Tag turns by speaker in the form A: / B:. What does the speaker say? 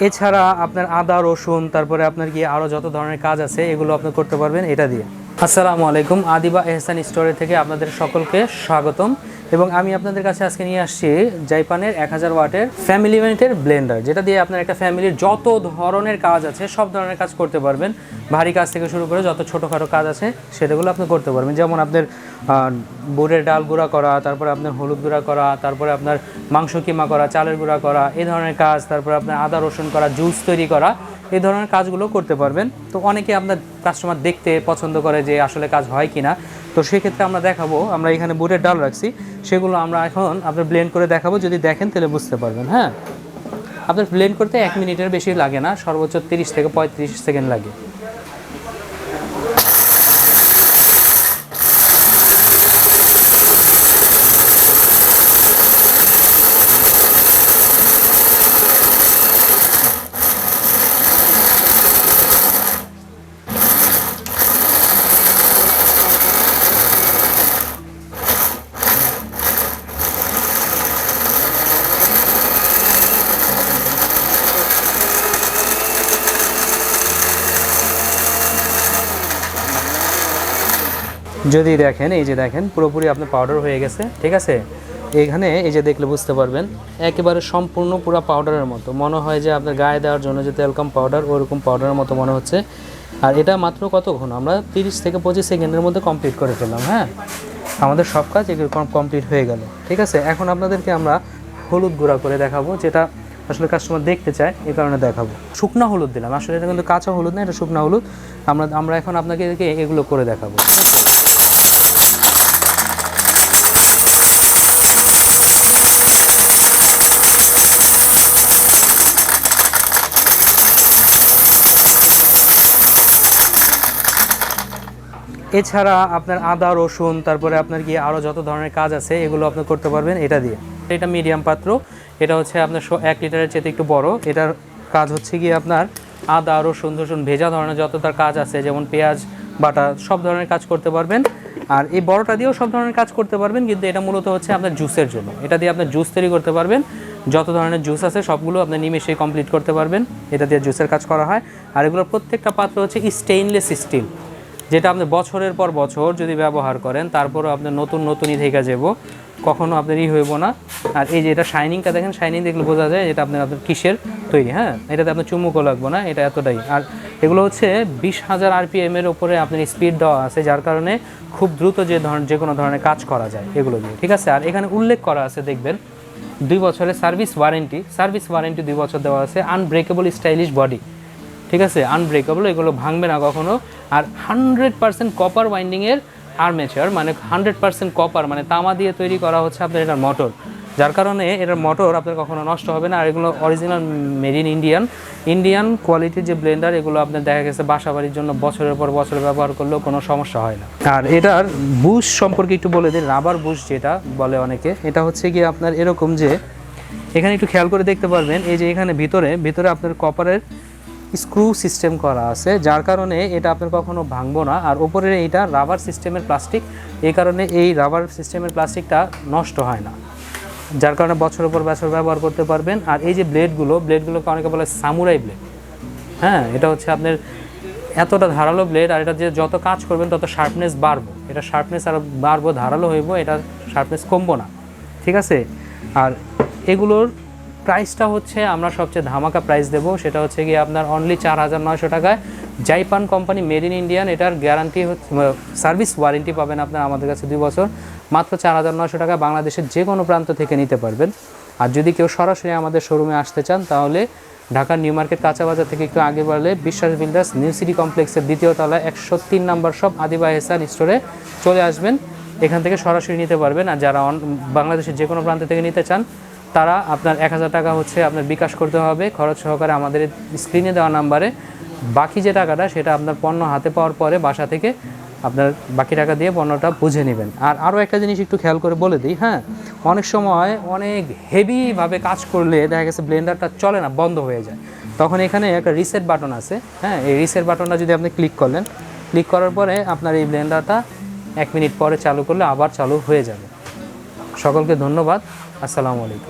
A: এছাড়া আপনার আদা রসুন তারপরে আপনার কি আরও যত ধরনের কাজ আছে এগুলো আপনি করতে পারবেন এটা দিয়ে। আসসালামু আলাইকুম, আদিবা এহসান স্টোরে থেকে আপনাদের সকলকে স্বাগতম। এবং আমি আপনাদের কাছে আজকে নিয়ে আসছি জাইপানের 1000 ওয়াটের ফ্যামিলি ইউনিটের ব্লেন্ডার, যেটা দিয়ে আপনার একটা ফ্যামিলির যত ধরনের কাজ আছে সব ধরনের কাজ করতে পারবেন। ভারী কাজ থেকে শুরু করে যত ছোটোখাটো কাজ আছে সেটাগুলো আপনি করতে পারবেন। যেমন আপনার বুটের ডাল গুঁড়া করা, তারপরে আপনার হলুদ গুঁড়া করা, তারপরে আপনার মাংস কিমা করা, চালের গুঁড়া করা, এই ধরনের কাজ, তারপরে আপনার আদা রসুন করা, জুস তৈরি করা, এই ধরনের কাজগুলো করতে পারবেন। তো অনেকে আপনার কাস্টমার দেখতে পছন্দ করে যে আসলে কাজ হয় কিনা, তো সেক্ষেত্রে আমরা দেখাবো। আমরা এখানে বুটের ডাল রাখছি, সেগুলো আমরা এখন আপনার ব্লেন্ড করে দেখাবো। যদি দেখেন তাহলে বুঝতে পারবেন। হ্যাঁ, আপনার ব্লেন্ড করতে 1 মিনিটের বেশি লাগে না, সর্বোচ্চ 30 থেকে 35 সেকেন্ড লাগে। যদি দেখেন, এই যে দেখেন পুরোপুরি আপনার পাউডার হয়ে গেছে, ঠিক আছে। এইখানে এই যে দেখলে বুঝতে পারবেন একেবারে সম্পূর্ণ পুরো পাউডারের মতো মনে হয়, যে আপনার গায়ে দেওয়ার জন্য যে তেলকাম পাউডার ওরকম পাউডারের মতো মনে হচ্ছে। আর এটা মাত্র কতক্ষণ, আমরা 30 থেকে 25 সেকেন্ডের মধ্যে কমপ্লিট করে ফেললাম। হ্যাঁ, আমাদের সব কাজ এরকম কমপ্লিট হয়ে গেল, ঠিক আছে। এখন আপনাদেরকে আমরা হলুদ গুঁড়া করে দেখাবো, যেটা আসলে কাস্টমার দেখতে চায়, এই কারণে দেখাবো। শুকনো হলুদ দিলাম, আসলে এটা কিন্তু কাঁচা হলুদ না, এটা শুকনো হলুদ। আমরা এখন আপনাকে এগুলো করে দেখাবো। এছাড়া আপনার আদা রসুন তারপরে আপনার কি আরও যত ধরনের কাজ আছে এগুলো আপনি করতে পারবেন এটা দিয়ে। এটা মিডিয়াম পাত্র, এটা হচ্ছে আপনার 1 লিটারের চেয়ে একটু বড়। এটার কাজ হচ্ছে কি আপনার আদা রসুন ভেজা ধরনের যত তার কাজ আছে, যেমন পেঁয়াজ বাটা, সব ধরনের কাজ করতে পারবেন। আর এই বড়টা দিয়েও সব ধরনের কাজ করতে পারবেন, কিন্তু এটা মূলত হচ্ছে আপনার জুসের জন্য। এটা দিয়ে আপনার জুস তৈরি করতে পারবেন, যত ধরনের জুস আছে সবগুলো আপনি নিমেষেই কমপ্লিট করতে পারবেন। এটা দিয়ে জুসের কাজ করা হয়। আর এগুলোর প্রত্যেকটা পাত্র হচ্ছে স্টেইনলেস স্টিল, যেটা আপনি বছরের পর বছর যদি ব্যবহার করেন তারপরও আপনার নতুনই থেকে যাব, কখনও আপনার হইব না। আর এই যে এটা শাইনিংটা দেখেন, শাইনিং দেখলে বোঝা যায় এটা আপনার কিসের তৈরি। হ্যাঁ, এটাতে আপনার চুমুকও লাগবে না, এটা এতটাই। আর এগুলো হচ্ছে 20,000 RPM এর ওপরে আপনার স্পিড দেওয়া আছে, যার কারণে খুব দ্রুত যে কোনো ধরনের কাজ করা যায় এগুলো দিয়ে, ঠিক আছে। আর এখানে উল্লেখ করা আছে দেখবেন 2 বছরের সার্ভিস ওয়ারেন্টি 2 বছর দেওয়া আছে। আনব্রেকেবল স্টাইলিশ বডি, ঠিক আছে, আনব্রেকেবল, এগুলো ভাঙবে না কখনো। আর 100% কপার ওয়াইন্ডিংয়ের আর্মেচার, মানে 100% কপার, মানে তামা দিয়ে তৈরি করা হচ্ছে আপনার এটার মোটর, যার কারণে এটার মোটর আপনার কখনো নষ্ট হবে না। আর এগুলো অরিজিনাল মেড ইন ইন্ডিয়ান কোয়ালিটির যে ব্লেন্ডার, এগুলো আপনার দেখা গেছে বাসা বাড়ির জন্য বছরের পর বছর ব্যবহার করলেও কোনো সমস্যা হয় না। আর এটার বুশ সম্পর্কে একটু বলে দিই, রাবার বুশ যেটা বলে অনেকে, এটা হচ্ছে কি আপনার এরকম, যে এখানে একটু খেয়াল করে দেখতে পারবেন, এই যে এখানে ভিতরে আপনার কপারের স্ক্রু সিস্টেম করা আছে, যার কারণে এটা আপনার কখনো ভাঙবো না। আর ওপরের এইটা রাবার সিস্টেমের প্লাস্টিক, এই কারণে এই রাবার সিস্টেমের প্লাস্টিকটা নষ্ট হয় না, যার কারণে বছরের পর বছর ব্যবহার করতে পারবেন। আর এই যে ব্লেডগুলোকে অনেকে বলে সামুরাই ব্লেড। হ্যাঁ, এটা হচ্ছে আপনার এতটা ধারালো ব্লেড, আর এটা যে যত কাজ করবেন তত শার্পনেস বাড়বো, এটা শার্পনেস আর বাড়বো, ধারালো হইব, এটা শার্পনেস কমবো না, ঠিক আছে। আর এগুলোর প্রাইসটা হচ্ছে আমরা সবচেয়ে ধামাকা প্রাইস দেবো, সেটা হচ্ছে কি আপনার অনলি 4,900 টাকায়। জাইপান কোম্পানি, মেড ইন ইন্ডিয়ান, এটার গ্যারান্টি হচ্ছে, সার্ভিস ওয়ারেন্টি পাবেন আপনার আমাদের কাছে 2 বছর, মাত্র 4,900 টাকা। বাংলাদেশের যে কোনো প্রান্ত থেকে নিতে পারবেন। আর যদি কেউ সরাসরি আমাদের শোরুমে আসতে চান, তাহলে ঢাকার নিউ মার্কেট কাঁচা বাজার থেকে একটু আগে বাড়লে বিশ্বাস বিল্ডার্স নিউ সিটি কমপ্লেক্সের 2য় তলায় 103 নম্বর শপ আদিবা এহসান স্টোরে চলে আসবেন, এখান থেকে সরাসরি নিতে পারবেন। আর যারা বাংলাদেশের যে কোনো প্রান্ত থেকে নিতে চান, তারা আপনার 1000 টাকা হচ্ছে আপনার বিকাশ করতে হবে খরচ সহকারে আমাদের স্ক্রিনে দেওয়া নাম্বারে। বাকি যে টাকাটা সেটা আপনার পণ্য হাতে পাওয়ার পরে বাসা থেকে আপনার বাকি টাকা দিয়ে পণ্যটা বুঝে নেবেন। আর আরও একটা জিনিস একটু খেয়াল করে বলে দিই, হ্যাঁ, অনেক সময় অনেক হেভিভাবে কাজ করলে দেখা গেছে ব্লেন্ডারটা চলে না, বন্ধ হয়ে যায়, তখন এখানে একটা রিসেট বাটন আছে। হ্যাঁ, এই রিসেট বাটনটা যদি আপনি ক্লিক করার পরে আপনার এই ব্লেন্ডারটা 1 মিনিট পরে চালু করলে আবার চালু হয়ে যাবে। সকলকে ধন্যবাদ, আসসালামু আলাইকুম।